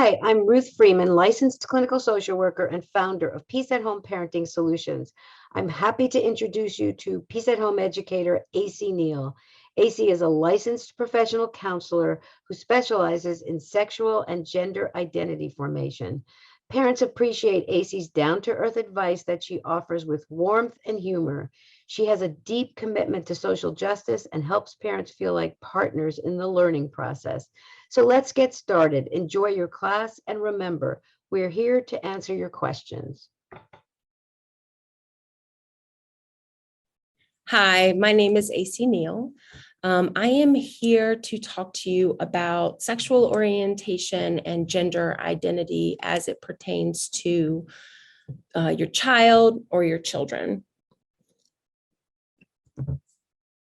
Hi, I'm Ruth Freeman, licensed clinical social worker and founder of Peace at Home Parenting Solutions. I'm happy to introduce you to Peace at Home educator AC Neal. AC is a licensed professional counselor who specializes in sexual and gender identity formation. Parents appreciate AC's down-to-earth advice that she offers with warmth and humor. She has a deep commitment to social justice and helps parents feel like partners in the learning process. So let's get started. Enjoy your class, and remember, we're here to answer your questions. Hi, my name is AC Neal. I am here to talk to you about sexual orientation and gender identity as it pertains to your child or your children.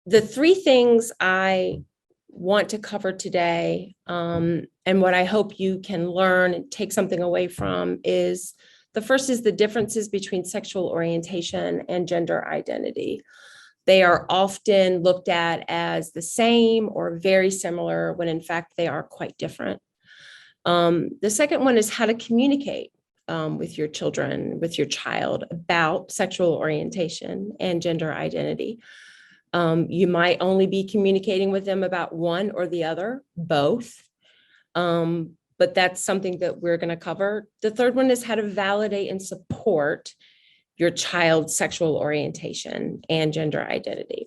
The three things I want to cover today, and what I hope you can learn and take something away from, is the first is the differences between sexual orientation and gender identity. They are often looked at as the same or very similar when in fact they are quite different. The second one is how to communicate with your children, with your child about sexual orientation and gender identity. You might only be communicating with them about one or the other, both, but that's something that we're going to cover. The third one is how to validate and support your child's sexual orientation and gender identity.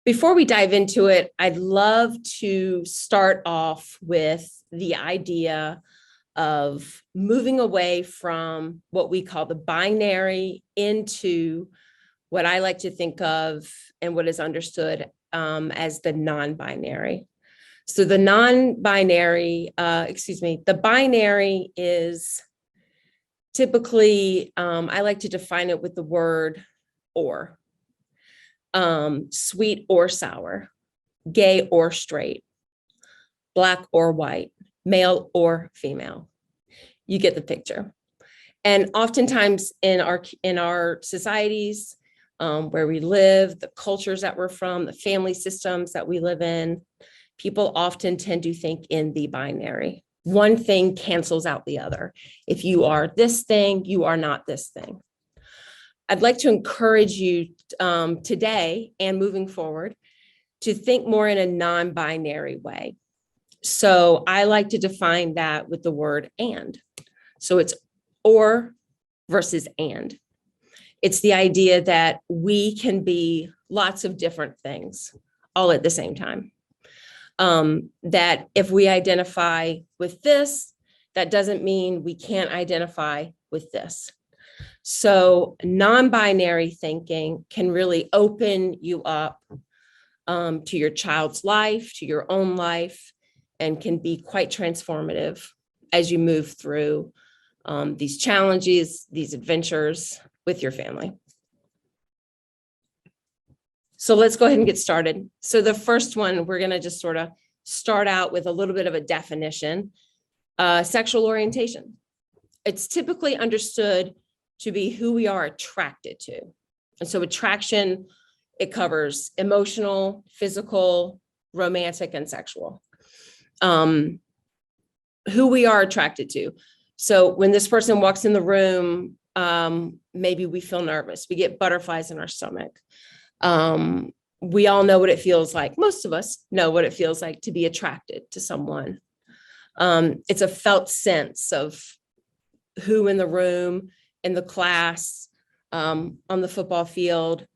Before we dive into it, I'd love to start off with the idea of moving away from what we call the binary into what I like to think of and what is understood as the non-binary. So the the binary is typically, I like to define it with the word or, sweet or sour, gay or straight, black or white, male or female. You get the picture. And oftentimes in our societies where we live, the cultures that we're from, the family systems that we live in, people often tend to think in the binary. One thing cancels out the other. If you are this thing, you are not this thing. I'd like to encourage you today and moving forward to think more in a non-binary way. So I like to define that with the word and. So it's or versus and. It's the idea that we can be lots of different things all at the same time. That if we identify with this, that doesn't mean we can't identify with this. So non-binary thinking can really open you up to your child's life, to your own life, and can be quite transformative as you move through these challenges, these adventures with your family. So let's go ahead and get started. So the first one, we're going to just sort of start out with a little bit of a definition. Sexual orientation. It's typically understood to be who we are attracted to. And so attraction, it covers emotional, physical, romantic, and sexual. Who we are attracted to. So when this person walks in the room, maybe we feel nervous. We get butterflies in our stomach. We all know what it feels like. Most of us know what it feels like to be attracted to someone. It's a felt sense of who in the room, in the class, on the football field,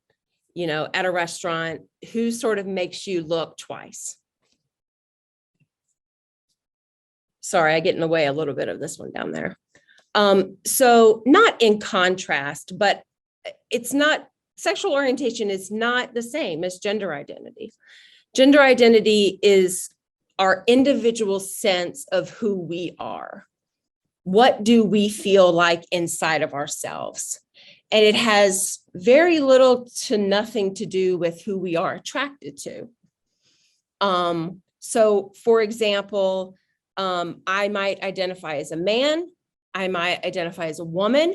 at a restaurant, who sort of makes you look twice. Sorry, I get in the way a little bit of this one down there. So not in contrast, but sexual orientation is not the same as gender identity. Gender identity is our individual sense of who we are. What do we feel like inside of ourselves? And it has very little to nothing to do with who we are attracted to. So for example, I might identify as a man, I might identify as a woman.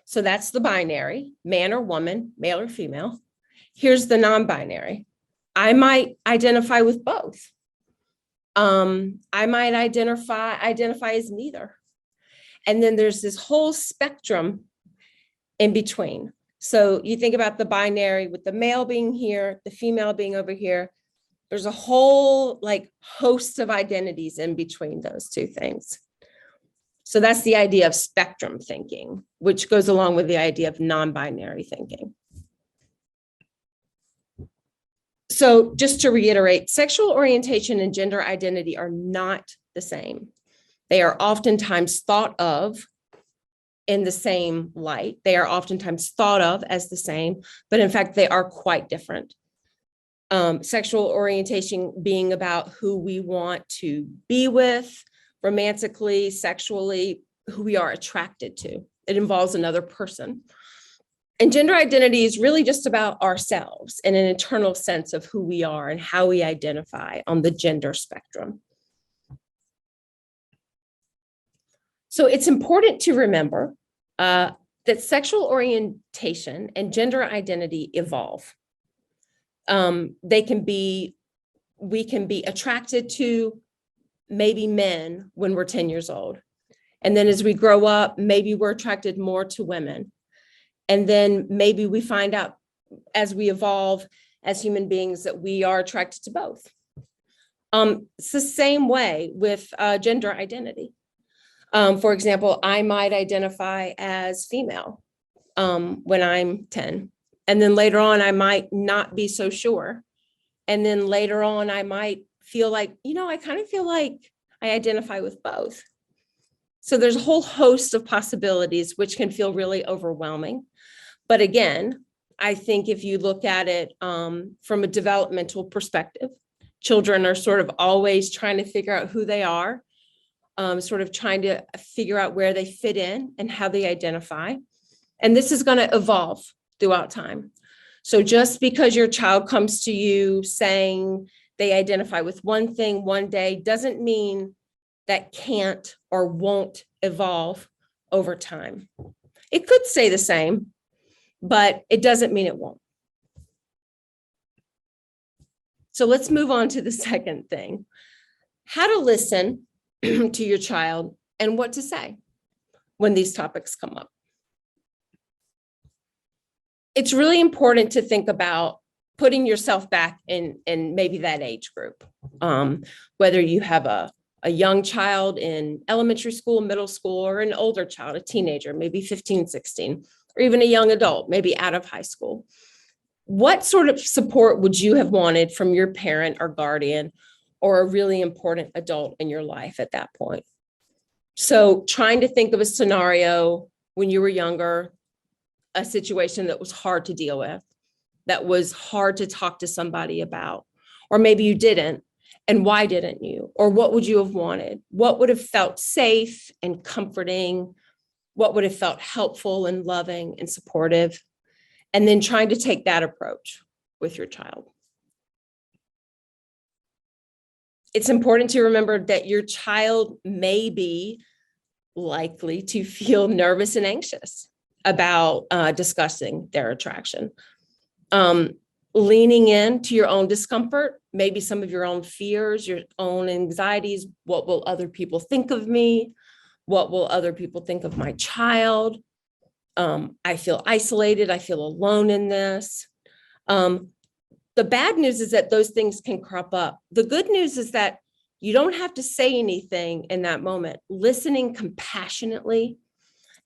So that's the binary, man or woman, male or female. Here's the non-binary. I might identify with both. I might identify as neither. And then there's this whole spectrum in between. So you think about the binary with the male being here, the female being over here. There's a whole like host of identities in between those two things. So that's the idea of spectrum thinking, which goes along with the idea of non-binary thinking. So just to reiterate, sexual orientation and gender identity are not the same. They are oftentimes thought of in the same light. They are oftentimes thought of as the same, but in fact, they are quite different. Sexual orientation being about who we want to be with, romantically, sexually, who we are attracted to. It involves another person. And gender identity is really just about ourselves and an internal sense of who we are and how we identify on the gender spectrum. So it's important to remember that sexual orientation and gender identity evolve. We can be attracted to maybe men when we're 10 years old. And then as we grow up, maybe we're attracted more to women. And then maybe we find out as we evolve as human beings that we are attracted to both. It's the same way with gender identity. For example, I might identify as female when I'm 10. And then later on, I might not be so sure. And then later on, I might feel like, I kind of feel like I identify with both. So there's a whole host of possibilities, which can feel really overwhelming. But again, I think if you look at it from a developmental perspective, children are sort of always trying to figure out who they are, sort of trying to figure out where they fit in and how they identify. And this is going to evolve throughout time. So just because your child comes to you saying they identify with one thing one day doesn't mean that can't or won't evolve over time. It could stay the same, but it doesn't mean it won't. So let's move on to the second thing, how to listen to your child and what to say when these topics come up. It's really important to think about putting yourself back in maybe that age group, whether you have a young child in elementary school, middle school, or an older child, a teenager, maybe 15, 16, or even a young adult, maybe out of high school. What sort of support would you have wanted from your parent or guardian or a really important adult in your life at that point? So trying to think of a scenario when you were younger, a situation that was hard to deal with, that was hard to talk to somebody about, or maybe you didn't, and why didn't you? Or what would you have wanted? What would have felt safe and comforting? What would have felt helpful and loving and supportive? And then trying to take that approach with your child. It's important to remember that your child may be likely to feel nervous and anxious about discussing their attraction. Leaning into your own discomfort, maybe some of your own fears, your own anxieties. What will other people think of me? What will other people think of my child? I feel isolated. I feel alone in this. The bad news is that those things can crop up. The good news is that you don't have to say anything in that moment. Listening compassionately,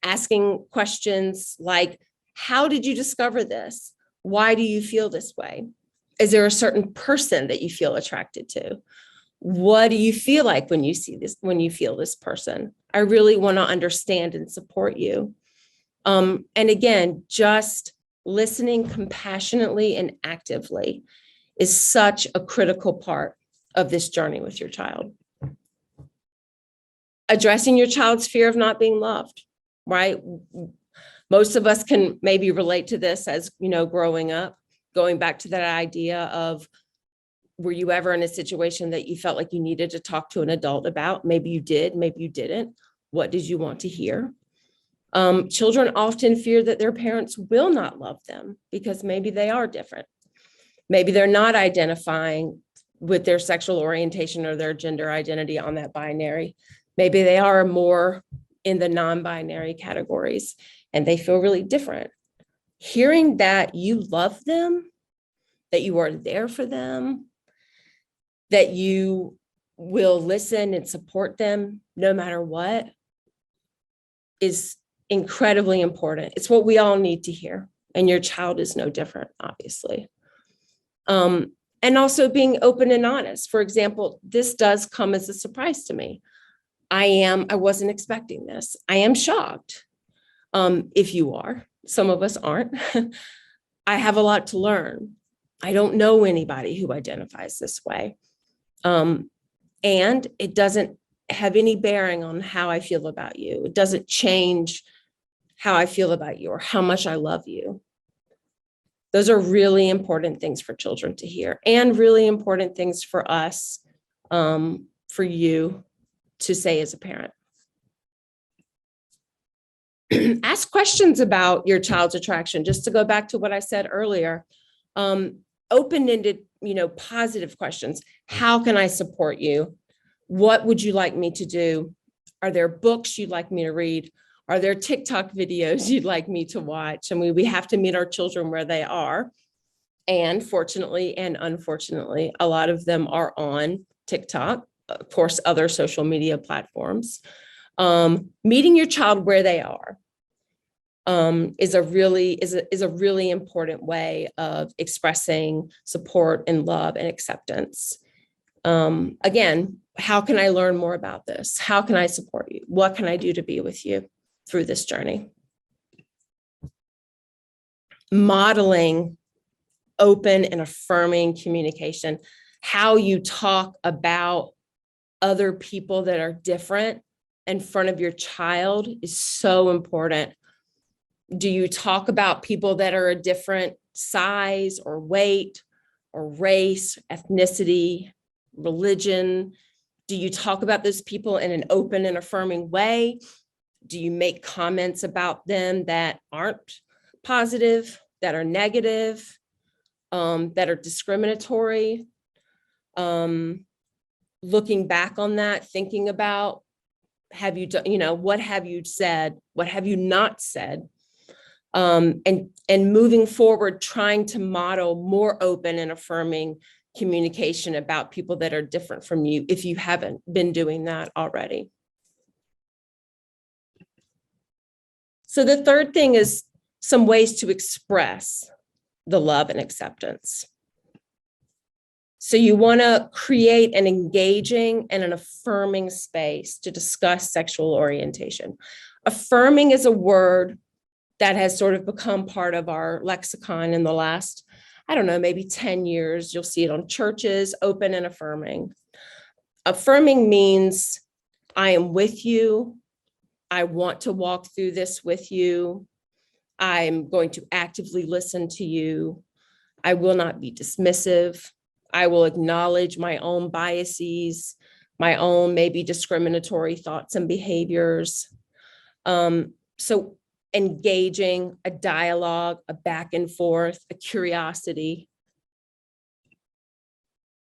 asking questions like, how did you discover this? Why do you feel this way? Is there a certain person that you feel attracted to? What do you feel like when you see this, when you feel this person? I really want to understand and support you. And again, just listening compassionately and actively is such a critical part of this journey with your child. Addressing your child's fear of not being loved, right? Most of us can maybe relate to this as, growing up, going back to that idea of, were you ever in a situation that you felt like you needed to talk to an adult about? Maybe you did, maybe you didn't. What did you want to hear? Children often fear that their parents will not love them because maybe they are different. Maybe they're not identifying with their sexual orientation or their gender identity on that binary. Maybe they are more in the non-binary categories and they feel really different. Hearing that you love them, that you are there for them, that you will listen and support them no matter what is incredibly important. It's what we all need to hear. And your child is no different, obviously. And also being open and honest. For example, this does come as a surprise to me. I wasn't expecting this. I am shocked. If you are, some of us aren't. I have a lot to learn. I don't know anybody who identifies this way. And it doesn't have any bearing on how I feel about you. It doesn't change how I feel about you or how much I love you. Those are really important things for children to hear, and really important things for us, for you to say as a parent. Ask questions about your child's attraction. Just to go back to what I said earlier, open-ended, positive questions. How can I support you? What would you like me to do? Are there books you'd like me to read? Are there TikTok videos you'd like me to watch? I mean, we have to meet our children where they are. And fortunately and unfortunately, a lot of them are on TikTok, of course, other social media platforms. Meeting your child where they are is a really important way of expressing support and love and acceptance. Again, how can I learn more about this? How can I support you? What can I do to be with you through this journey? Modeling open and affirming communication, how you talk about other people that are different in front of your child is so important. Do you talk about people that are a different size or weight or race, ethnicity, religion? Do you talk about those people in an open and affirming way? Do you make comments about them that aren't positive, that are negative, that are discriminatory? Looking back on that, thinking about, have you done, what have you said? What have you not said? And moving forward, trying to model more open and affirming communication about people that are different from you, if you haven't been doing that already. So the third thing is some ways to express the love and acceptance. So you want to create an engaging and an affirming space to discuss sexual orientation. Affirming is a word that has sort of become part of our lexicon in the last, maybe 10 years. You'll see it on churches, open and affirming. Affirming means I am with you. I want to walk through this with you. I'm going to actively listen to you. I will not be dismissive. I will acknowledge my own biases, my own maybe discriminatory thoughts and behaviors. So engaging, a dialogue, a back and forth, a curiosity.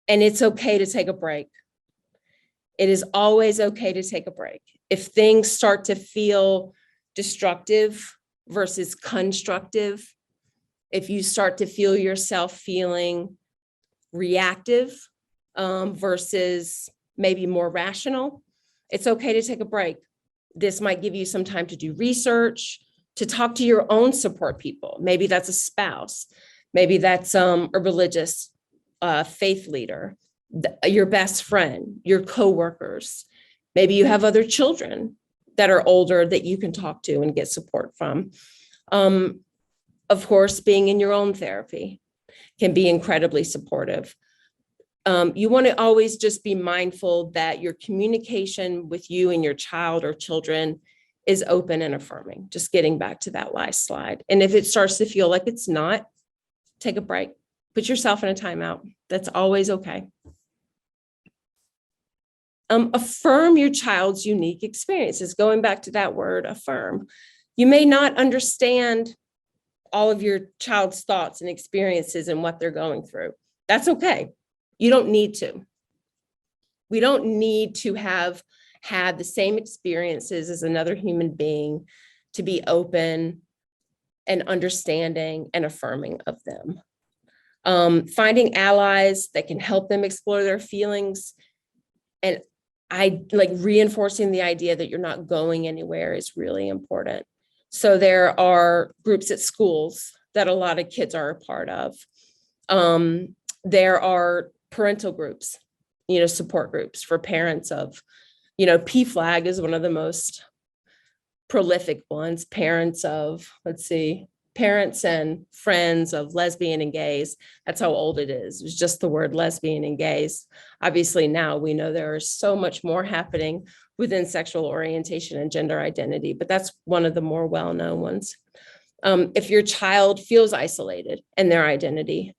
And it's okay to take a break. It is always okay to take a break. If things start to feel destructive versus constructive, if you start to feel yourself feeling reactive versus maybe more rational, it's okay to take a break. This might give you some time to do research, to talk to your own support people. Maybe that's a spouse. Maybe that's a religious faith leader, your best friend, your coworkers. Maybe you have other children that are older that you can talk to and get support from. Of course, being in your own therapy can be incredibly supportive. You want to always just be mindful that your communication with you and your child or children is open and affirming. Just getting back to that last slide. And if it starts to feel like it's not, take a break. Put yourself in a timeout. That's always okay. Affirm your child's unique experiences. Going back to that word, affirm. You may not understand all of your child's thoughts and experiences and what they're going through. That's okay. You don't need to. We don't need to have had the same experiences as another human being to be open and understanding and affirming of them. Finding allies that can help them explore their feelings, and I like reinforcing the idea that you're not going anywhere is really important. So there are groups at schools that a lot of kids are a part of. There are parental groups, support groups for parents of, PFLAG is one of the most prolific ones. Parents and friends of lesbian and gays. That's how old it is. It was just the word lesbian and gays. Obviously now we know there is so much more happening within sexual orientation and gender identity, but that's one of the more well-known ones. If your child feels isolated in their identity,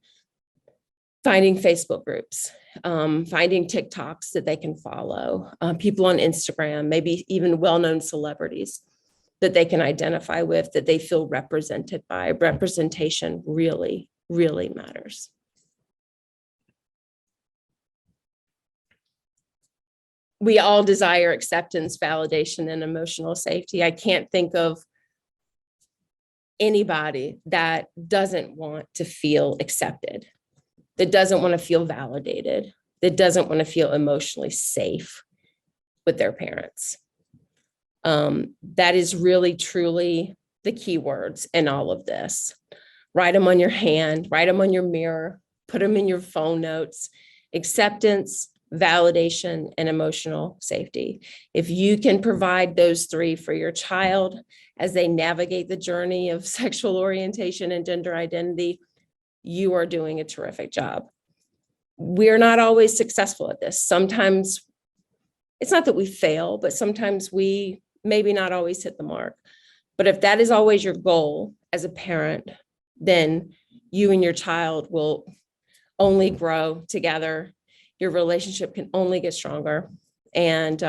finding Facebook groups, finding TikToks that they can follow, people on Instagram, maybe even well-known celebrities that they can identify with, that they feel represented by. Representation really, really matters. We all desire acceptance, validation, and emotional safety. I can't think of anybody that doesn't want to feel accepted, that doesn't want to feel validated, that doesn't want to feel emotionally safe with their parents. That is really, truly the key words in all of this. Write them on your hand, write them on your mirror, put them in your phone notes. Acceptance, validation, and emotional safety. If you can provide those three for your child as they navigate the journey of sexual orientation and gender identity, you are doing a terrific job. We're not always successful at this. Sometimes it's not that we fail, but sometimes we maybe not always hit the mark. But if that is always your goal as a parent, then you and your child will only grow together. Your relationship can only get stronger. And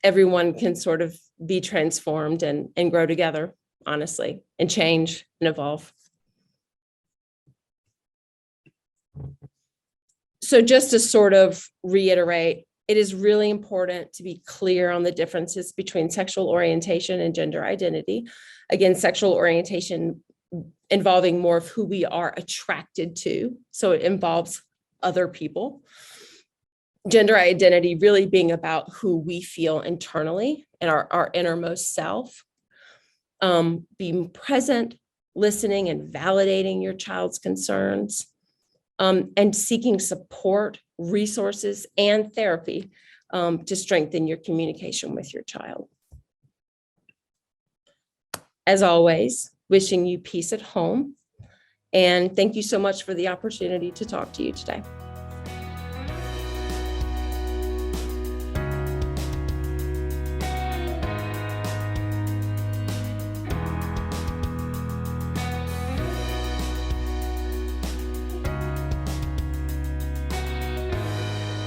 everyone can sort of be transformed and grow together, honestly, and change and evolve. So just to sort of reiterate, it is really important to be clear on the differences between sexual orientation and gender identity. Again, sexual orientation involving more of who we are attracted to. So it involves other people. Gender identity really being about who we feel internally and our innermost self. Being present, listening, and validating your child's concerns. And seeking support, resources, and therapy to strengthen your communication with your child. As always, wishing you peace at home. And thank you so much for the opportunity to talk to you today.